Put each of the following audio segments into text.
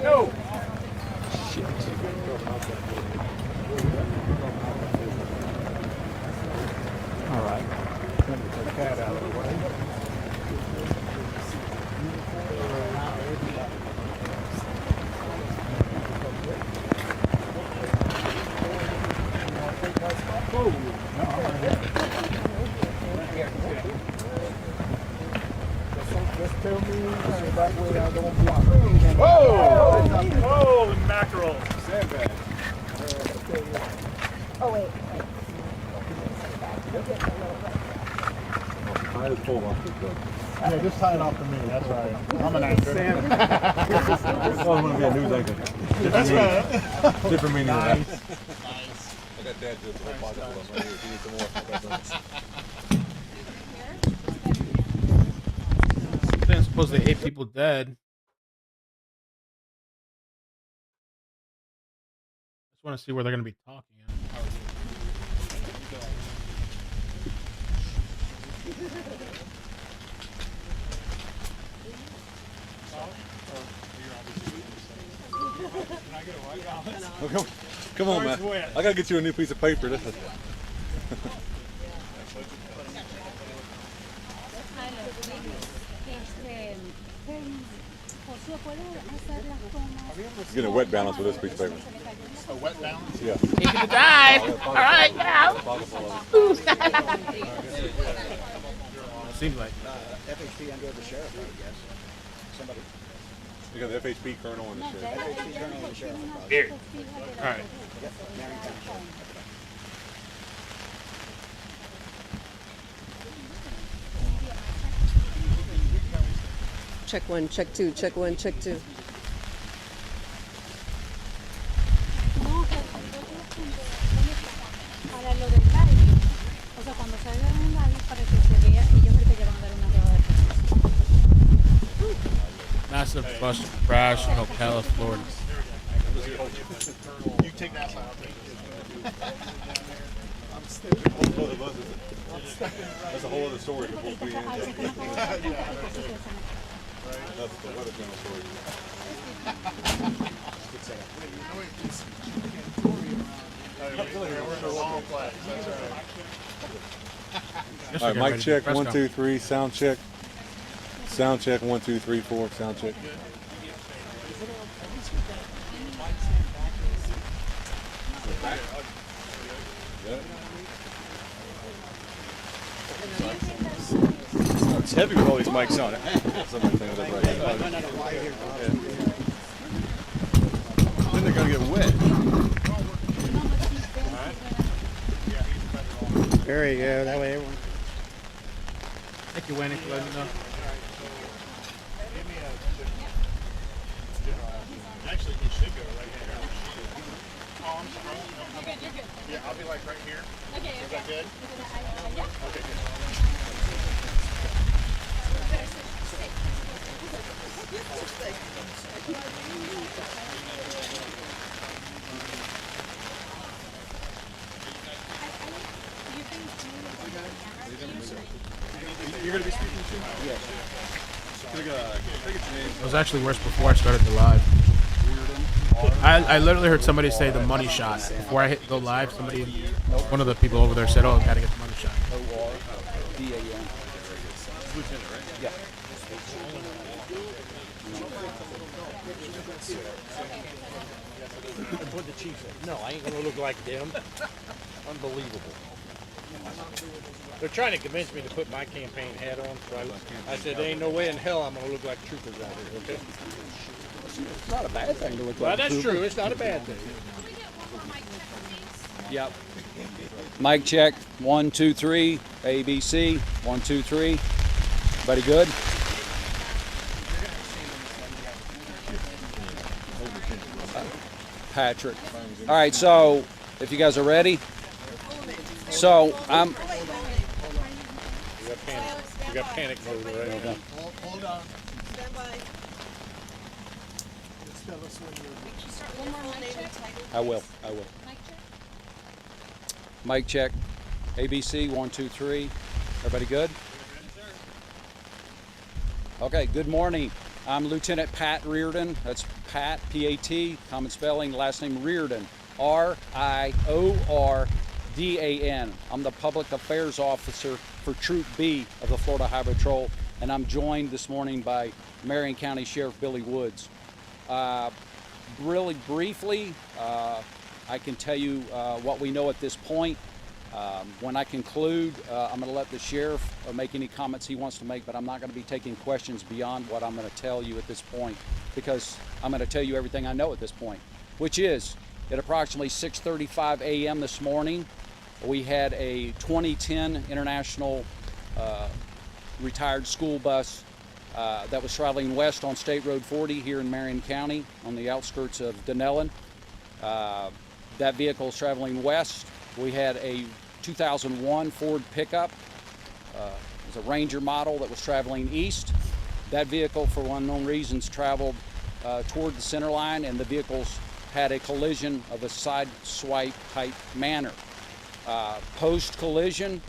No. Shit. All right. Let me take that out of the way. Just tell me that way I don't block. Whoa! Holy mackerel! Sandbag. Oh, wait. I just pulled off. Yeah, just tie it off to me. That's right. I'm an actor. I want to be a news anchor. That's right. Different meaning of that. Nice. I got dad to the whole pocket full of right here. If you need some more. Then supposedly 8 people dead. Just want to see where they're going to be talking at. Come on, man. I gotta get you a new piece of paper. This is... Get a wet balance with this piece of paper. A wet balance? Yeah. Take it to dive. All right, yeah. Seems like. FHP under the sheriff, I guess. Somebody. You got the FHP colonel on the sheriff. FHP colonel and the sheriff. Here. All right. Yep, Marion County Sheriff. Check one, check two, check one, check two. Para lo del live, o sea, cuando salga un live para que se vea, ellos ahorita ya van a dar una rueda de prensa. Massive bus crash in Ocala, Florida. You take that out. That's a whole other story. That's the weather channel story. All right, mic check, 1, 2, 3, sound check. Sound check, 1, 2, 3, 4, sound check. It's heavy with all these mics on it. Then they're gonna get wet. There you go. That way everyone. Thank you, Wendy, for letting me know. Actually, he should go right here. Oh, I'm sorry. Okay, you're good. Yeah, I'll be like right here. Okay, is that good? Yeah. Okay, good. You're gonna be speaking too? Yes. It was actually worse before I started the live. I literally heard somebody say the money shot. Before I hit go live, somebody, one of the people over there said, oh, gotta get the money shot. O-R-D-A-N. Lieutenant, right? Yeah. That's what the chief said. No, I ain't gonna look like them. Unbelievable. They're trying to convince me to put my campaign hat on. So I said, there ain't no way in hell I'm gonna look like troopers out here, okay? It's not a bad thing to look Well, like. that's true. It's not a bad thing. Yep. Mic check. 1, 2, 3. ABC. 1, 2, 3. Everybody good? Patrick. All right, so if you guys are ready. So I'm. You got panic mode, right? Hold on. Stand by. Just tell us when you're. I will. Mic check. ABC. 1, 2, 3. Everybody good? Okay. Good morning. I'm Lieutenant Pat Reardon. That's Pat, P-A-T, common spelling, last name Reardon, R-I-O-R-D-A-N. I'm the Public Affairs Officer for Troop B of the Florida Highway Patrol, and I'm joined this morning by Marion County Sheriff Billy Woods. Really briefly, I can tell you what we know at this point. When I conclude, I'm going to let the sheriff make any comments he wants to make, but I'm not going to be taking questions beyond what I'm going to tell you at this point, because I'm going to tell you everything I know at this point, which is at approximately 6:35 a.m. this morning, we had a 2010 International retired school bus that was traveling west on State Road 40 here in Marion County on the outskirts of Dunellen. That vehicle is traveling west. We had a 2001 Ford pickup. It was a Ranger model that was traveling east. That vehicle, for unknown reasons, traveled toward the center line, and the vehicles had a collision of a side swipe type manner. Post-collision,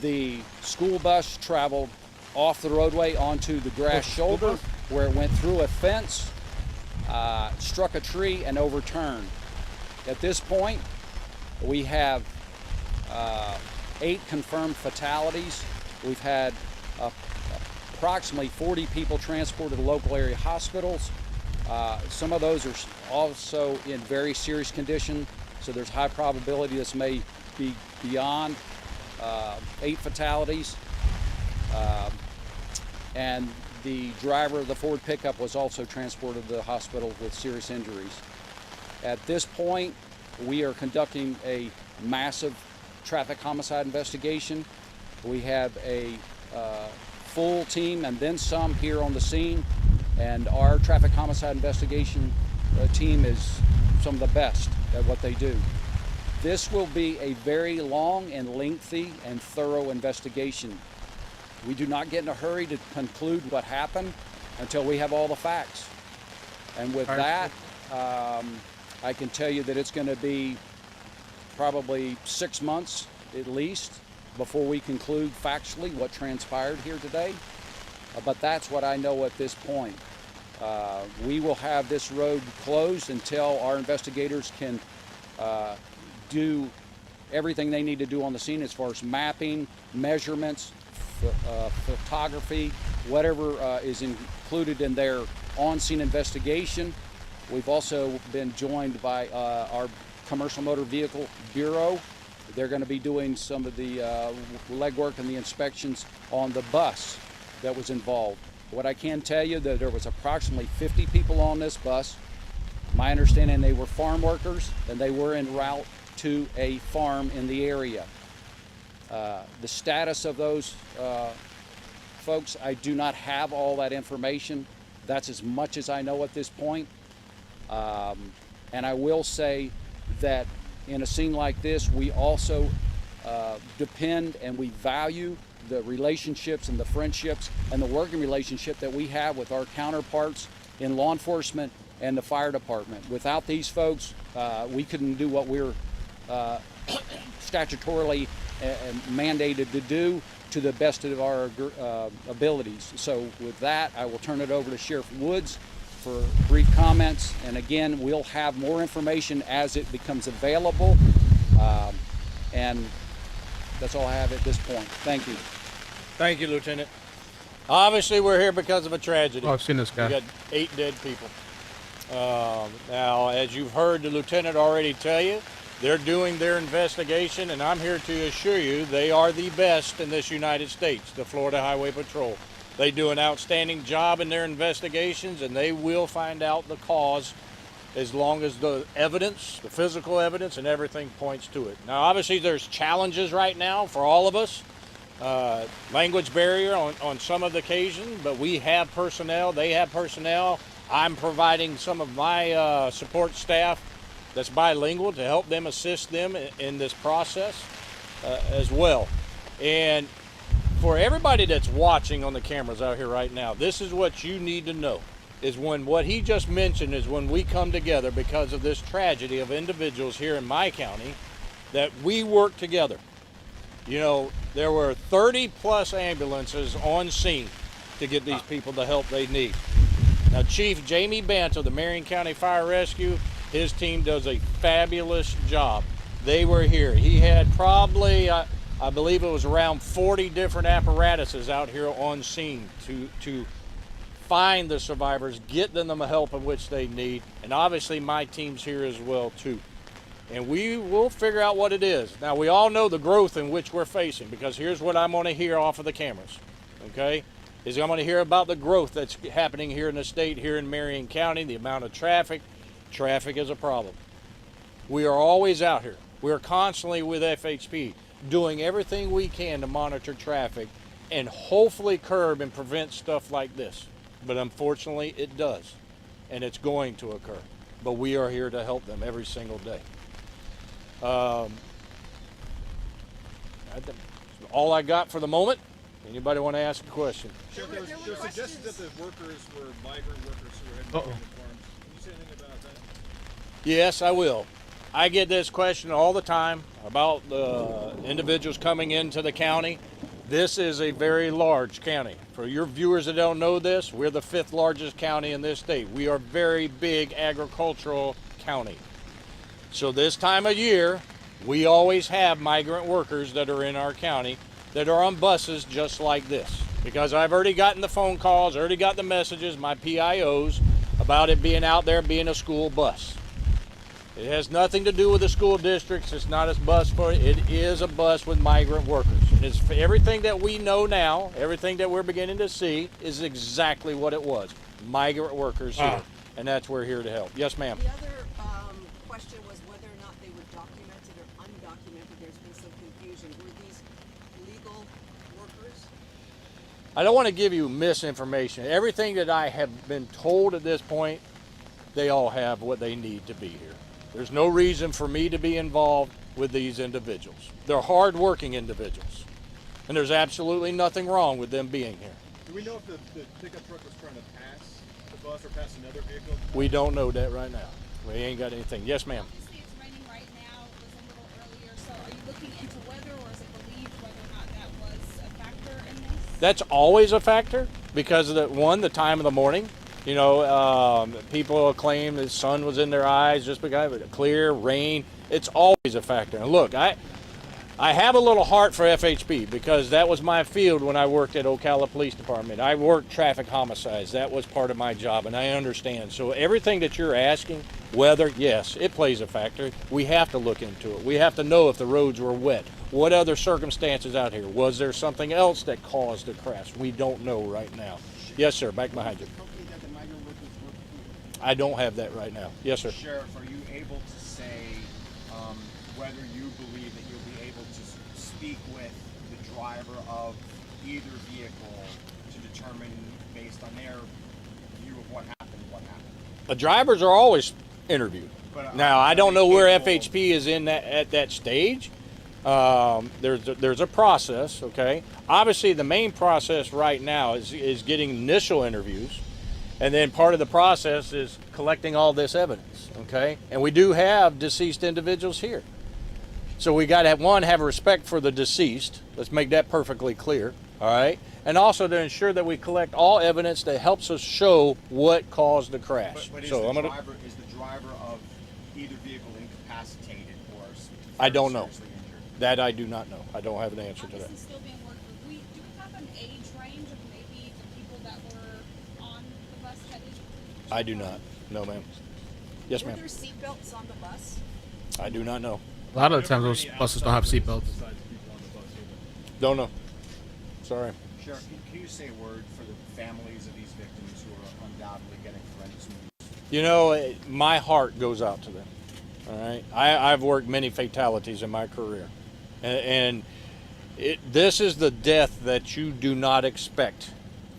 the school bus traveled off the roadway onto the grass shoulder, where it went through a fence, struck a tree, and overturned. At this point, we have 8 confirmed fatalities. We've had approximately 40 people transported to local area hospitals. Some of those are also in very serious condition, so there's high probability this may be beyond 8 fatalities. And the driver of the Ford pickup was also transported to the hospital with serious injuries. At this point, we are conducting a massive traffic homicide investigation. We have a full team and then some here on the scene, and our traffic homicide investigation team is some of the best at what they do. This will be a very long and lengthy and thorough investigation. We do not get in a hurry to conclude what happened until we have all the facts. And with that, I can tell you that it's going to be probably 6 months at least before we conclude factually what transpired here today. But that's what I know at this point. We will have this road closed until our investigators can do everything they need to do on the scene as far as mapping, measurements, photography, whatever is included in their on-scene investigation. We've also been joined by our Commercial Motor Vehicle Bureau. They're going to be doing some of the legwork and the inspections on the bus that was involved. What I can tell you that there was approximately 50 people on this bus. My understanding, they were farm workers and they were en route to a farm in the area. The status of those folks, I do not have all that information. That's as much as I know at this point. And I will say that in a scene like this, we also depend and we value the relationships and the friendships and the working relationship that we have with our counterparts in law enforcement and the fire department. Without these folks, we couldn't do what we're statutorily mandated to do to the best of our abilities. So with that, I will turn it over to Sheriff Woods for brief comments. And again, we'll have more information as it becomes available. And that's all I have at this point. Thank you. Thank you, Lieutenant. Obviously, we're here because of a tragedy. Oh, I've seen this guy. We got 8 dead people. Now, as you've heard the lieutenant already tell you, they're doing their investigation, and I'm here to assure you they are the best in this United States, the Florida Highway Patrol. They do an outstanding job in their investigations, and they will find out the cause as long as the evidence, the physical evidence, and everything points to it. Now, obviously, there's challenges right now for all of us. Language barrier on some of the occasion, but we have personnel, they have personnel. I'm providing some of my support staff that's bilingual to help them, assist them in this process as well. And for everybody that's watching on the cameras out here right now, this is what you need to know, is when what he just mentioned is when we come together because of this tragedy of individuals here in my county, that we work together. You know, there were 30 plus ambulances on scene to get these people the help they need. Now, Chief Jamie Bant of the Marion County Fire Rescue, his team does a fabulous job. They were here. He had probably, I believe it was around 40 different apparatuses out here on scene to find the survivors, get them the help in which they need, and obviously my team's here as well too. And we will figure out what it is. Now, we all know the growth in which we're facing, because here's what I'm going to hear off of the cameras, okay? Is I'm going to hear about the growth that's happening here in the state, here in Marion County, the amount of traffic. Traffic is a problem. We are always out here. We are constantly with FHP doing everything we can to monitor traffic and hopefully curb and prevent stuff like this. But unfortunately, it does, and it's going to occur. But we are here to help them every single day. All I got for the moment. Anybody want to ask a question? Sheriff, there was suggestions that the workers were migrant workers who had migrated farms. Can you say anything about that? Yes, I will. I get this question all the time about the individuals coming into the county. This is a very large county. For your viewers that don't know this, we're the 5th largest county in this state. We are a very big agricultural county. So this time of year, we always have migrant workers that are in our county that are on buses just like this. Because I've already gotten the phone calls, already got the messages, my PIOs, about it being out there being a school bus. It has nothing to do with the school districts. It's not a bus for it. It is a bus with migrant workers. And it's everything that we know now, everything that we're beginning to see is exactly what it was. Migrant workers here. And that's where we're here to help. Yes, ma'am. The other question was whether or not they were documented or undocumented. There's been some confusion. Were these legal workers? I don't want to give you misinformation. Everything that I have been told at this point, they all have what they need to be here. There's no reason for me to be involved with these individuals. They're hard-working individuals, and there's absolutely nothing wrong with them being here. Do we know if the pickup truck was trying to pass the bus or pass another vehicle? We don't know that right now. We ain't got anything. Yes, ma'am. Obviously, it's raining right now. It was a little earlier. So are you looking into weather, or is it believed whether or not that was a factor in this? That's always a factor because of the time of the morning. You know, people claim the sun was in their eyes just because of it. Clear, rain. It's always a factor. And look, I have a little heart for FHP because that was my field when I worked at Ocala Police Department. I worked traffic homicides. That was part of my job, and I understand. So everything that you're asking, weather, yes, it plays a factor. We have to look into it. We have to know if the roads were wet. What other circumstances out here? Was there something else that caused the crash? We don't know right now. Yes, sir. Back behind you. I don't have that right now. Yes, sir. Sheriff, are you able to say whether you believe that you'll be able to speak with the driver of either vehicle to determine, based on their view of what happened? The drivers are always interviewed. But, now, I don't know where FHP is in at that stage. There's a process, okay? Obviously, the main process right now is getting initial interviews. And then part of the process is collecting all this evidence, okay? And we do have deceased individuals here. So we got to have respect for the deceased. Let's make that perfectly clear, all right? And also to ensure that we collect all evidence that helps us show what caused the crash. But is, so the driver of either vehicle incapacitated or I don't know. seriously injured? That I do not know. I don't have an answer to that. Obviously still being worked with. Do we have an age range of maybe the people that were on the bus headed? I do not. No, ma'am. Yes, Were ma'am. there seatbelts on the bus? I do not know. A lot of the times those buses don't have seatbelts. Don't know. Sorry. Sheriff, can you say a word for the families of these victims who are undoubtedly getting horrendous news? You know, my heart goes out to them. All right. I've worked many fatalities in my career, and this is the death that you do not expect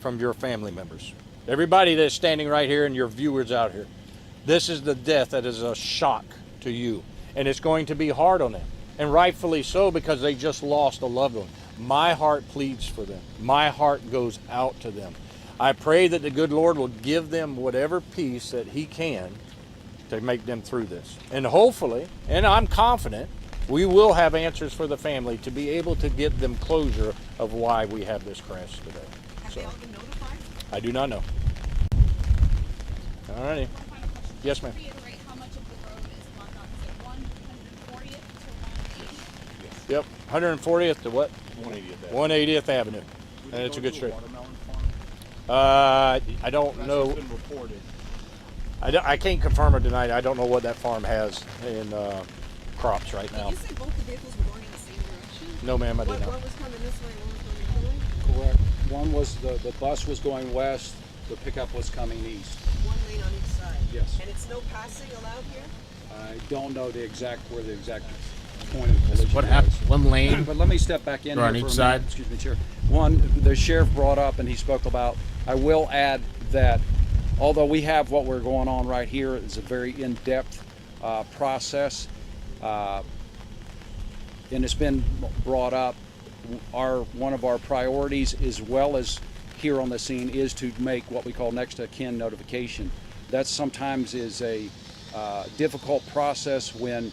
from your family members. Everybody that's standing right here and your viewers out here, this is the death that is a shock to you, and it's going to be hard on them, and rightfully so because they just lost a loved one. My heart pleads for them. My heart goes out to them. I pray that the good Lord will give them whatever peace that He can to make them through this. And hopefully, and I'm confident, we will have answers for the family to be able to get them closure of why we have this crash today. Have they all been notified? I do not know. All righty. One final question. Yes, Just ma'am. Reiterate how much of the road is blocked off. Is it 140th to 180th? Yep. 140th to what? 180th. 180th Avenue. And it's a good street. I don't know. Been reported. I can't confirm or deny it. I don't know what that farm has in crops right Did now. you say both the vehicles were going in the same direction? No, ma'am, I did not. One was coming this way, one was coming that way? Correct. One was the bus was going west, the pickup was coming east. One lane on each side? Yes. And it's no passing allowed here? I don't know where the exact point of the collision What was. happened? One lane. But let me step back in Or here on for each a minute. side? Excuse me, Chair. One, the sheriff brought up and he spoke about, I will add that although we have what we're going on right here, it's a very in-depth process. And it's been brought up, one of our priorities as well as here on the scene is to make what we call next of kin notification. That sometimes is a difficult process when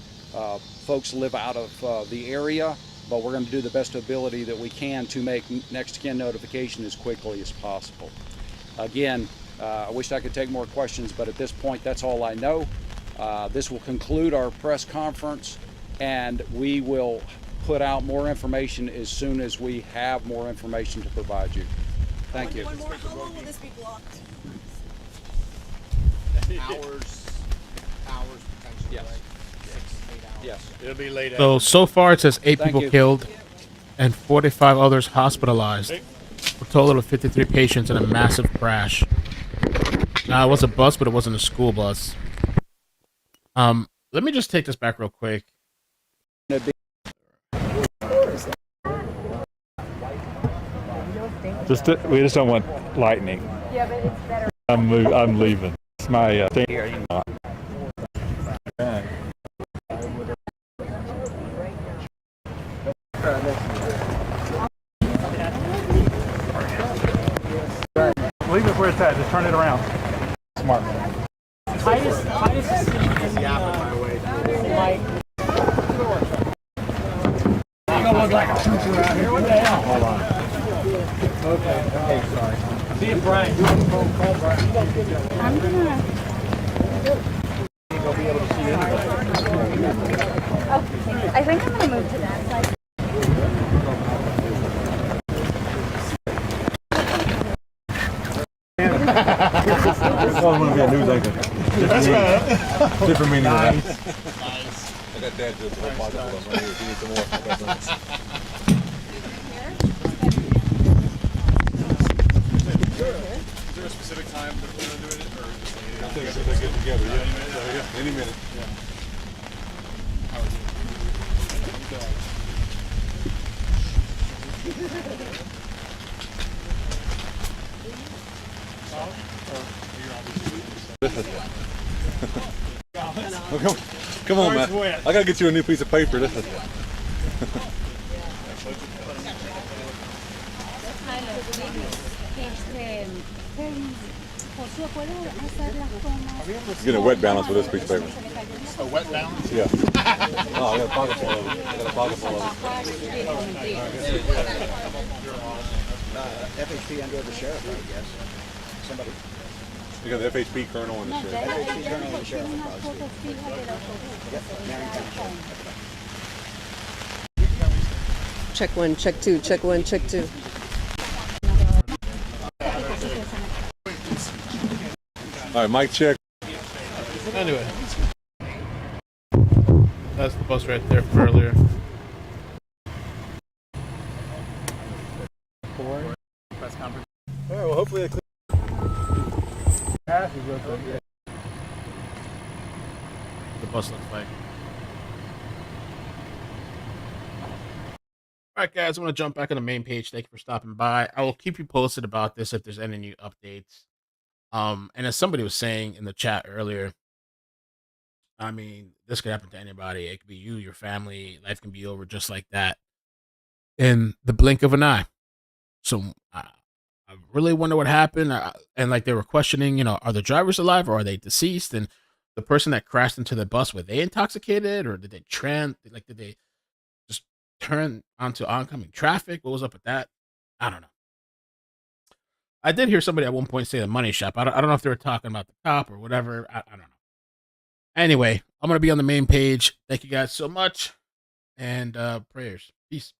folks live out of the area, but we're going to do the best ability that we can to make next of kin notification as quickly as possible. Again, I wish I could take more questions, but at this point, that's all I know. This will conclude our press conference, and we will put out more information as soon as we have more information to provide you. Thank you. One more, how long will this be blocked? Hours potentially, Yes. right? 6-8 hours. Yes. It'll be late. So far it says 8 Thank people you. killed and 45 others hospitalized. A total of 53 patients in a massive crash. It was a bus, but it wasn't a school bus. Let me just take this back real quick. We just don't want lightning. Yeah, but it's better. I'm leaving. It's my thing. Leave it where it's at. Just turn it around. Smart. He's yapping my way through. You don't look like a trooper out here. What the hell? Hold on. Okay, sorry. See you, Brian. You want to call Brian? I'm gonna. You'll be able to see anybody. Okay, I think I'm gonna move to that side. I'm going to be a news anchor. Different meaning of that. I got that good pocket full of them right here. If you need some more, I got some. Is there a specific time they're going to do it, or just I think as soon as they get together, yeah. Any minute. Come on, man. I gotta get you a new piece of paper. This is José, ¿puedes hacer las tomas? get a wet balance with this piece of paper. a wet balance? Yeah. Oh, I got a pocket full of it. I got a pocket full of it. FHP under the sheriff, I guess. Somebody. You got the FHP colonel and the sheriff. FHP colonel and the sheriff, probably. Check one, check two, check one, check two. All right, mic check. Anyway, that's the bus right there from earlier. Press conference. All right, well, hopefully that The bus looks like. All right, guys, I'm going to jump back on the main page. Thank you for stopping by. I will keep you posted about this if there's any new updates. And as somebody was saying in the chat earlier, I mean, this could happen to anybody. It could be you, your family. Life can be over just like that in the blink of an eye. So I really wonder what happened. And like they were questioning, are the drivers alive or are they deceased? And the person that crashed into the bus, were they intoxicated or did they did they just turn onto oncoming traffic? What was up with that? I don't know. I did hear somebody at one point say the money shop. I don't know if they were talking about the cop or whatever. I don't know. Anyway, I'm going to be on the main page. Thank you guys so much. And prayers. Peace.